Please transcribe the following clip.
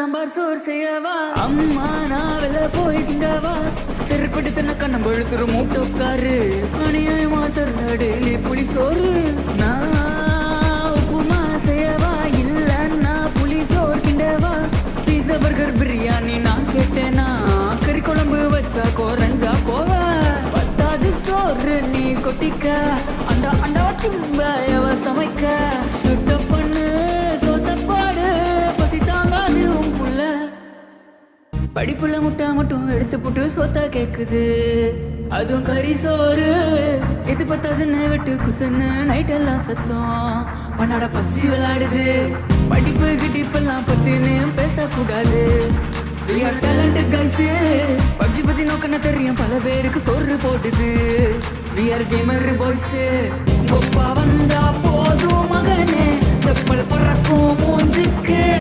சாம்பார் சோறு செய்யவா அம்மா நான் வெளில போய் திங்கவா செருப்படுத்தின கண்ணம் பழுத்துரு மூட்டை உட்காரு அநியாயமா தர டெய்லி புளி சோறு நான் உப்புமா செய்யவா இல்லன்னா புளி சோறு கிண்டவா பீஸா பர்கர் பிரியாணி நான் கேட்டேனா கறி குழம்பு வச்சா குறைஞ்சா போவ பத்தாது சோறு நீ கொட்டிக்க அண்டா அண்டாவா திம்ப சமைக்க சுட்ட பண்ணு சொத்தப்பாடு பசி தாங்காது உன் புள்ள படிப்புள்ள முட்டை மட்டும் எடுத்து போட்டு சொத்தா கேக்குது அதுவும் கறி சோறு எது பத்தாதுன்னு வெட்டு குத்துன்னு நைட் எல்லாம் சத்தம் பண்ணாட பப்ஜி விளையாடுது படிப்பு கிட்டிப்பெல்லாம் பத்தின்னு பேசக்கூடாது We are talented guys PUBG பத்தி நோக்கன தெரியும் பல பேருக்கு சோறு போடுது We are gamer boys Koppa வந்தா போதும் மகனே செப்பல் பறக்கும் மூஞ்சுக்கு